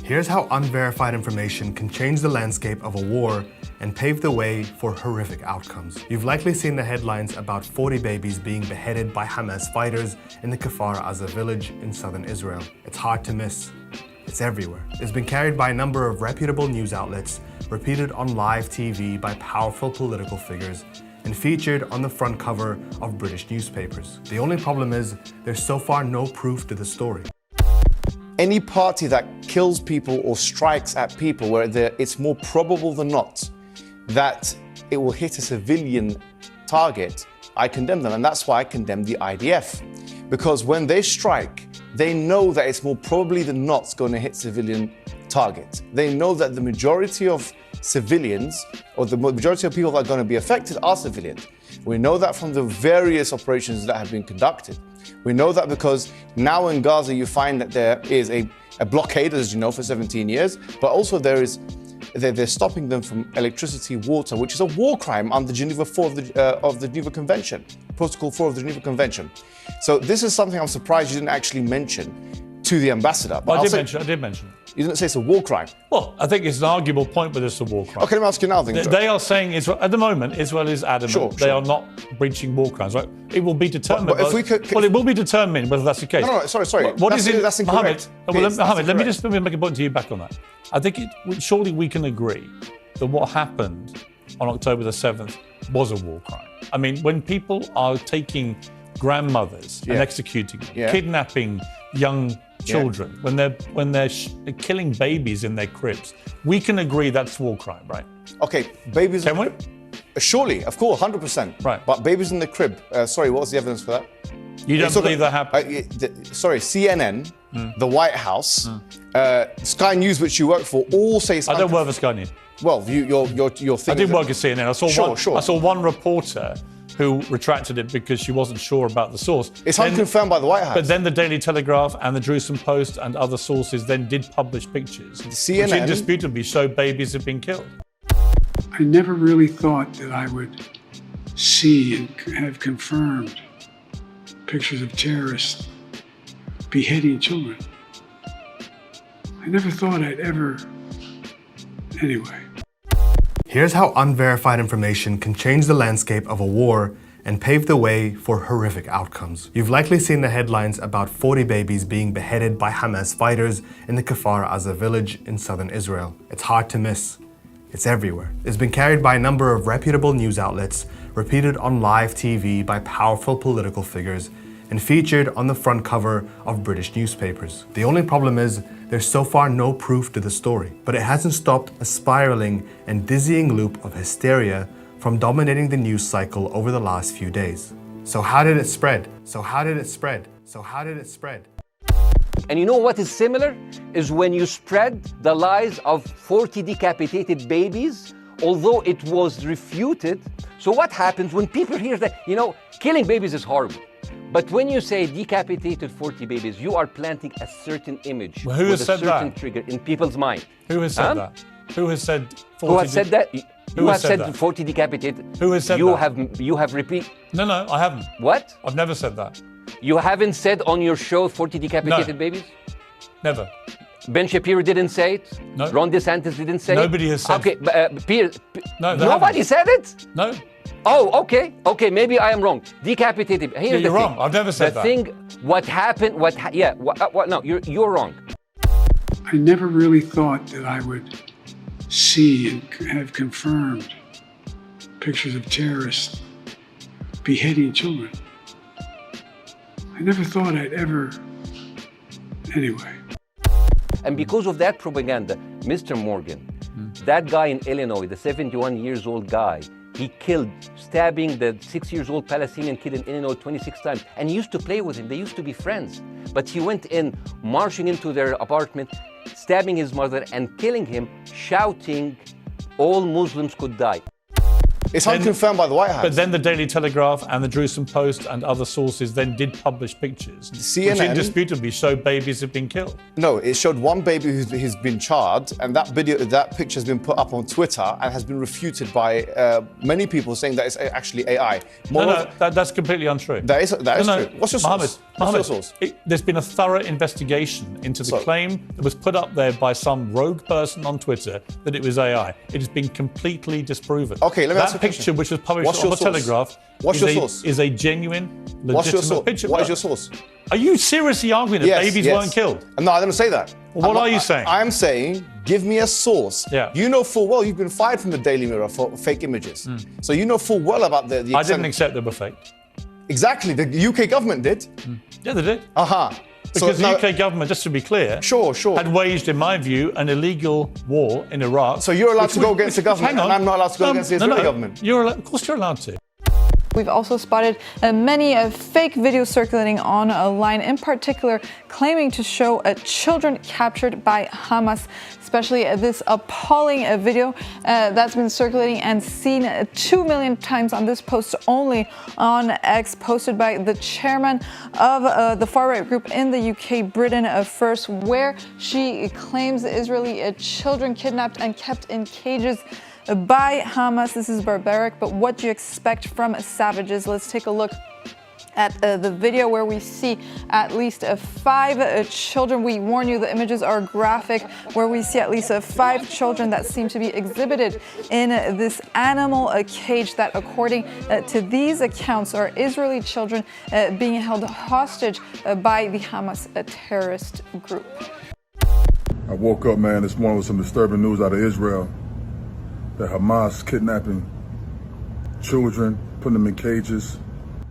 Here's how unverified information can change the landscape of a war and pave the way for horrific outcomes. You've likely seen the headlines about 40 babies being beheaded by Hamas fighters in the Kfar Aza village in southern Israel. It's hard to miss. It's everywhere. It's been carried by a number of reputable news outlets, repeated on live TV by powerful political figures, and featured on the front cover of British newspapers. The only problem is there's so far no proof to the story. Any party that kills people or strikes at people where it's more probable than not that it will hit a civilian target, I condemn them. And that's why I condemn the IDF. Because when they strike, they know that it's more probably than not going to hit civilian targets. They know that the majority of civilians, or the majority of people that are going to be affected, are civilians. We know that from the various operations that have been conducted. We know that because now in Gaza you find that there is a blockade, as you know, for 17 years, but also they're stopping them from electricity, water, which is a war crime under Geneva 4 of the Geneva Convention, Protocol 4 of the Geneva Convention. So this is something I'm surprised you didn't actually mention to the ambassador. Well, I did mention it. You didn't say it's a war crime. Well, I think it's an arguable point whether it's a war crime. Okay, let me ask you now then. They are saying Israel, at the moment, Israel is adamant they are not breaching war crimes, right? It will be determined. But if we could, well, it will be determined whether that's the case. No, sorry. That's incorrect. Mohammed, let me make a point to you back on that. I think surely we can agree that what happened on October the 7th was a war crime. I mean, when people are taking grandmothers and executing them, kidnapping young children, when they're killing babies in their cribs, we can agree that's war crime, right? Okay, babies. Can we? Surely, of course, 100%. Right. But babies in the crib. Sorry, what was the evidence for that? You don't believe that happened? Sorry, CNN, the White House, Sky News, which you work for, all say. I don't work for Sky News. Well, your thing. I did work at CNN. I saw one reporter who retracted it because she wasn't sure about the source. It's unconfirmed by the White House. But then the Daily Telegraph and the Jerusalem Post and other sources then did publish pictures, CNN, which indisputably show babies have been killed. I never really thought that I would see and have confirmed pictures of terrorists beheading children. I never thought I'd ever, anyway. Here's how unverified information can change the landscape of a war and pave the way for horrific outcomes. You've likely seen the headlines about 40 babies being beheaded by Hamas fighters in the Kfar Aza village in southern Israel. It's hard to miss. It's everywhere. It's been carried by a number of reputable news outlets, repeated on live TV by powerful political figures, and featured on the front cover of British newspapers. The only problem is there's so far no proof to the story, but it hasn't stopped a spiraling and dizzying loop of hysteria from dominating the news cycle over the last few days. So how did it spread? And you know what is similar? Is when you spread the lies of 40 decapitated babies, although it was refuted. So what happens when people hear that, killing babies is horrible. But when you say decapitated 40 babies, you are planting a certain image well, who has with said a certain that? trigger in people's mind. Who has said that? Who has said 40? Who has said that? Who has said that? 40 decapitated. Who has said that? You have repeated. No, I haven't. What? I've never said that. You haven't said on your show 40 decapitated babies? Never. Ben Shapiro didn't say it? No. Ron DeSantis didn't say Nobody it? has said it. Okay, Piers. No, nobody said it? No. Oh, okay, maybe I am wrong. Decapitated. Here's you're the wrong. thing. I've never said that. The thing, what happened, no, you're wrong. I never really thought that I would see and have confirmed pictures of terrorists beheading children. I never thought I'd ever, anyway. And because of that propaganda, Mr. Morgan, that guy in Illinois, the 71-year-old guy, he killed, stabbing the 6-year-old Palestinian kid in Illinois 26 times. And he used to play with him. They used to be friends. But he went in, marching into their apartment, stabbing his mother and killing him, shouting, "All Muslims could die." It's unconfirmed by the White House. But then the Daily Telegraph and the Jerusalem Post and other sources then did publish pictures, CNN, which indisputably show babies have been killed. No, it showed one baby who's been charred, and that picture has been put up on Twitter and has been refuted by many people saying that it's actually AI. That's completely untrue. That is true. What's your source? There's been a thorough investigation into the claim that was put up there by some rogue person on Twitter that it was AI. It has been completely disproven. Okay, let me ask you a question. That picture, which was published on the Telegraph, is a genuine, legitimate picture. What is your source? Are you seriously arguing that babies weren't killed? No, I didn't say that. Well, what are you saying? I'm saying, give me a source. Yeah. You know full well you've been fired from the Daily Mirror for fake images. So you know full well about the I didn't accept they were fake. Exactly, the UK government did. Yeah, they did. So Because the UK government, just to be clear, had waged, in my view, an illegal war in Iraq. So you're allowed to go against the government, and I'm not allowed to go against the Israeli government? Of course you're allowed to. We've also spotted many fake videos circulating online, in particular claiming to show children captured by Hamas, especially this appalling video that's been circulating and seen 2 million times on this post only on X, posted by the chairman of the far-right group in the UK, Britain First, where she claims Israeli children kidnapped and kept in cages by Hamas. This is barbaric, but what do you expect from savages? Let's take a look at the video where we see at least 5 children. We warn you, the images are graphic, where we see at least 5 children that seem to be exhibited in this animal cage that, according to these accounts, are Israeli children being held hostage by the Hamas terrorist group. I woke up, man, this morning with some disturbing news out of Israel. That Hamas kidnapping children, putting them in cages,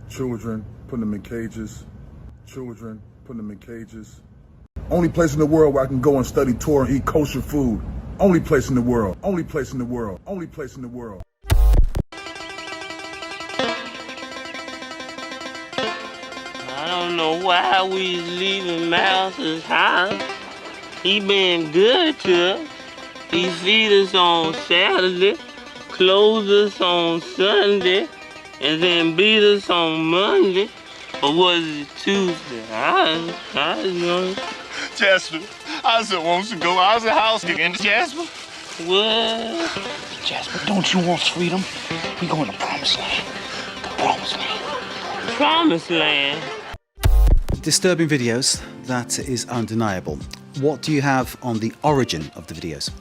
children, putting them in cages, children, putting them in cages. Only place in the world where I can go and study Torah and eat kosher food. Only place in the world, only place in the world, only place in the world. I don't know why we leaving Mouse's house. He been good to us. He feed us on Saturday, clothes us on Sunday, and then beat us on Monday. Or was it Tuesday? I don't know. Jasper, I just want to go out of the house again. Jasper? What? Jasper, don't you want freedom? We going to Promised Land. The Promised Land. Promised Land? Disturbing videos, that is undeniable. What do you have on the origin of the videos?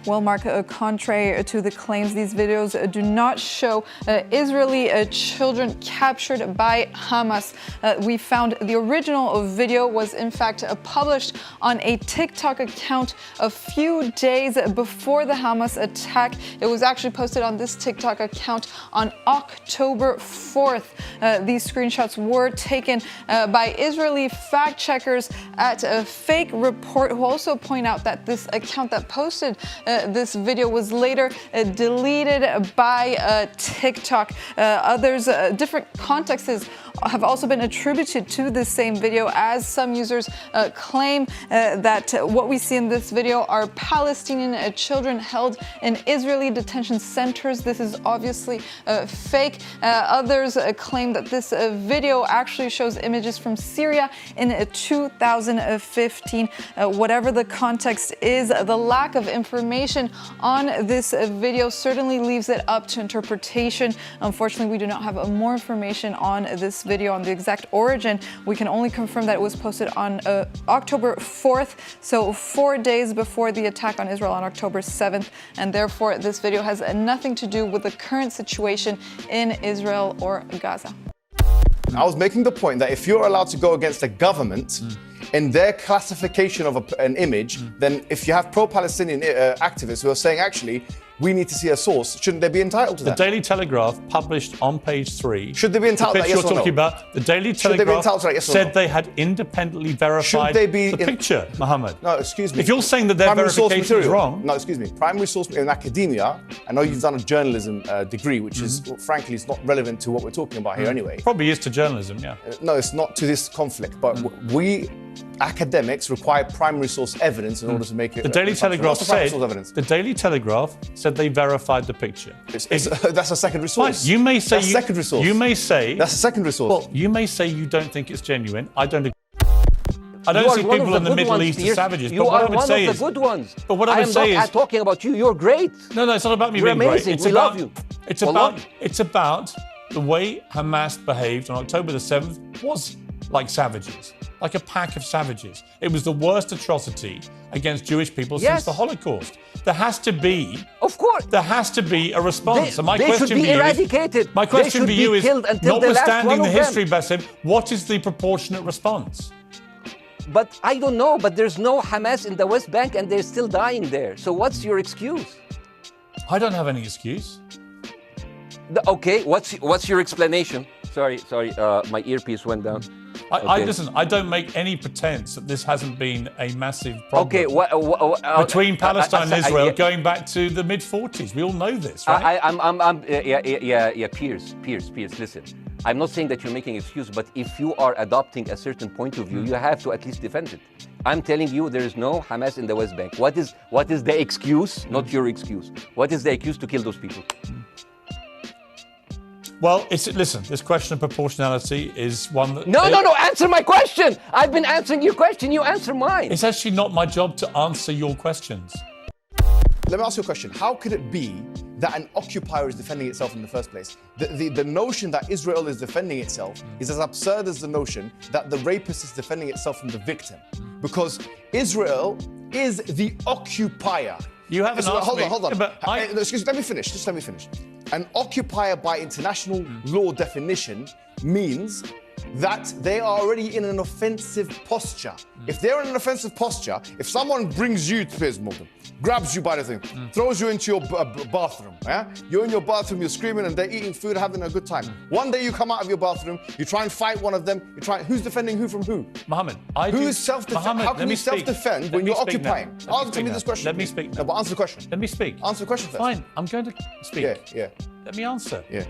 Well, Mark, contrary to the claims, these videos do not show Israeli children captured by Hamas. We found the original video was in fact published on a TikTok account a few days before the Hamas attack. It was actually posted on this TikTok account on October 4th. These screenshots were taken by Israeli fact checkers at a Fake Report, who also point out that this account that posted this video was later deleted by TikTok. Others, different contexts have also been attributed to this same video, as some users claim that what we see in this video are Palestinian children held in Israeli detention centers. This is obviously fake. Others claim that this video actually shows images from Syria in 2015. Whatever the context is, the lack of information on this video certainly leaves it up to interpretation. Unfortunately, we do not have more information on this video, on the exact origin. We can only confirm that it was posted on October 4th, so 4 days before the attack on Israel on October 7th, and therefore this video has nothing to do with the current situation in Israel or Gaza. I was making the point that if you're allowed to go against the government in their classification of an image, then if you have pro-Palestinian activists who are saying, actually, we need to see a source, shouldn't they be entitled to that? The Daily Telegraph published on page 3. Should they be entitled to that, yes or no? You're talking about, the Daily Telegraph said they had independently verified the picture, Mohammed. No, excuse me. If you're saying that their verification is wrong... No, excuse me. Primary source in academia, I know you've done a journalism degree, which is, frankly, it's not relevant to what we're talking about here anyway. Probably is to journalism, yeah. No, it's not to this conflict, but we academics require primary source evidence in order to make it. The Daily Telegraph said. Evidence? The Daily Telegraph said they verified the picture. That's a secondary source. Fine. You may say that's a secondary source. You may say that's a secondary source. Well, you may say you don't think it's genuine. I don't. I don't see people in the Middle East as savages. You are one of the good ones. But what I would say is, I'm not talking about you. You're great. No, it's not about me You're being amazing. great. We love you. It's about the way Hamas behaved on October the 7th was like savages, like a pack of savages. It was the worst atrocity against Jewish people since the Holocaust. There has to be, of course, there has to be a response. They should be eradicated. My question to you is, notwithstanding the history, Bassem, what is the proportionate response? But I don't know, but there's no Hamas in the West Bank and they're still dying there. So what's your excuse? I don't have any excuse. Okay, what's your explanation? Sorry, my earpiece went down. Listen, I don't make any pretense that this hasn't been a massive problem between Palestine and Israel going back to the mid-40s. We all know this, right? Piers, listen. I'm not saying that you're making an excuse, but if you are adopting a certain point of view, you have to at least defend it. I'm telling you, there is no Hamas in the West Bank. What is the excuse? Not your excuse. What is the excuse to kill those people? Well, listen, this question of proportionality is one that... No, answer my question! I've been answering your question, you answer mine. It's actually not my job to answer your questions. Let me ask you a question. How could it be that an occupier is defending itself in the first place? The notion that Israel is defending itself is as absurd as the notion that the rapist is defending itself from the victim. Because Israel is the occupier. You haven't asked me. Hold on. Excuse me, let me finish. Just let me finish. An occupier by international law definition means that they are already in an offensive posture. If they're in an offensive posture, if someone brings you to Piers Morgan, grabs you by the thing, throws you into your bathroom, you're in your bathroom, you're screaming and they're eating food, having a good time. One day you come out of your bathroom, you try and fight one of them, who's defending who from who? Mohammed, how can you self-defend when you're occupying? Answer me this question. Let me speak now. No, but answer the question. Let me speak. Answer the question first. Fine, I'm going to speak. Yeah. Let me answer. Yeah.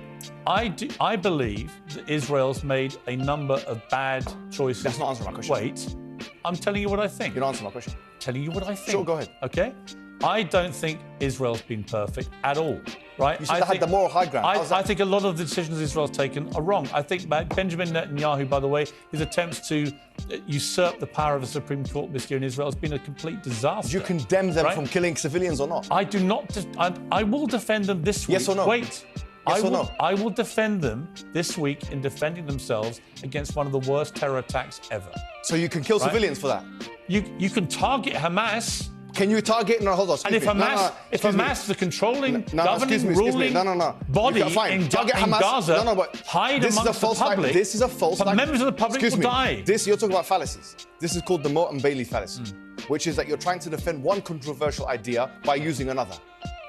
I believe that Israel's made a number of bad choices. That's not answering my question. Wait, I'm telling you what I think. You're not answering my question. Telling you what I think. Sure, go ahead. Okay? I don't think Israel's been perfect at all, right? You said they had the moral high ground. I think a lot of the decisions Israel's taken are wrong. I think Benjamin Netanyahu, by the way, his attempts to usurp the power of the Supreme Court this year in Israel has been a complete disaster. Do you condemn them from killing civilians or not? I do not. I will defend them this week. Yes or no? Wait. Yes or no? I will defend them this week in defending themselves against one of the worst terror attacks ever. So you can kill civilians for that? You can target Hamas. Can you target? No, hold on. And if Hamas, the controlling, governing, ruling body in Gaza, hide amongst the public, this is a false. Members of the public will die. You're talking about fallacies. This is called the Moat and Bailey fallacy, which is that you're trying to defend one controversial idea by using another.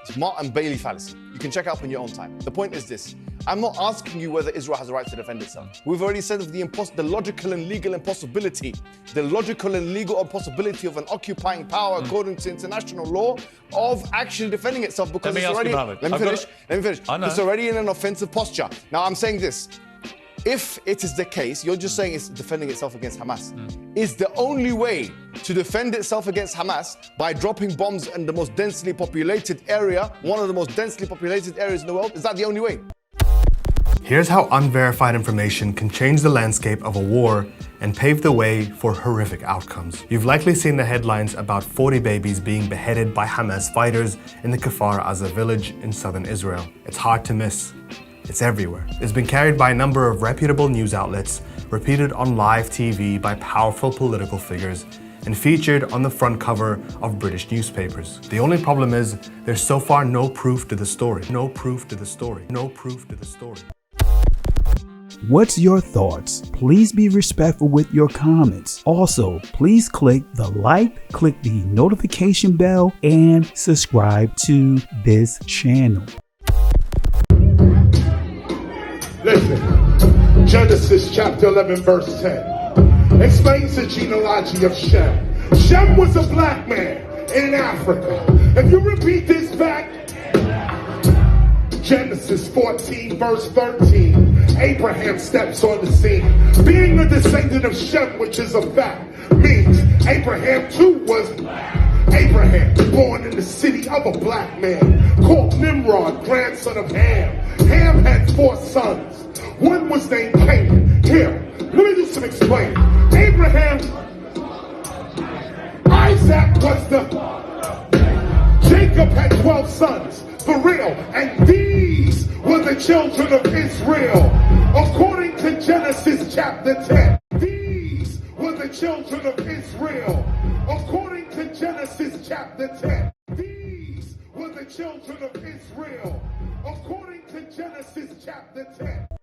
It's Moat and Bailey fallacy. You can check it up in your own time. The point is this. I'm not asking you whether Israel has a right to defend itself. We've already said of the logical and legal impossibility. The logical and legal impossibility of an occupying power according to international law of actually defending itself because it's already... Let me finish. It's already in an offensive posture. Now I'm saying this. If it is the case, you're just saying it's defending itself against Hamas. Is the only way to defend itself against Hamas by dropping bombs in the most densely populated area, one of the most densely populated areas in the world? Is that the only way? Here's how unverified information can change the landscape of a war and pave the way for horrific outcomes. You've likely seen the headlines about 40 babies being beheaded by Hamas fighters in the Kfar Aza village in southern Israel. It's hard to miss. It's everywhere. It's been carried by a number of reputable news outlets, repeated on live TV by powerful political figures, and featured on the front cover of British newspapers. The only problem is there's so far no proof to the story. No proof to the story. No proof to the story. What's your thoughts? Please be respectful with your comments. Also, please click the like, click the notification bell, and subscribe to this channel. Listen, Genesis chapter 11 verse 10 explains the genealogy of Shem. Shem was a black man in Africa. If you repeat this back, Genesis 14 verse 13, Abraham steps on the scene. Being a descendant of Shem, which is a fact, means Abraham too was Abraham, born in the city of a black man, called Nimrod, grandson of Ham. Ham had 4 sons. One was named Canaan. Here, let me do some explaining. Abraham, Isaac was the... Jacob had 12 sons, for real, and these were the children of Israel. According to Genesis chapter 10, these were the children of Israel. According to Genesis chapter 10, these were the children of Israel. According to Genesis chapter 10.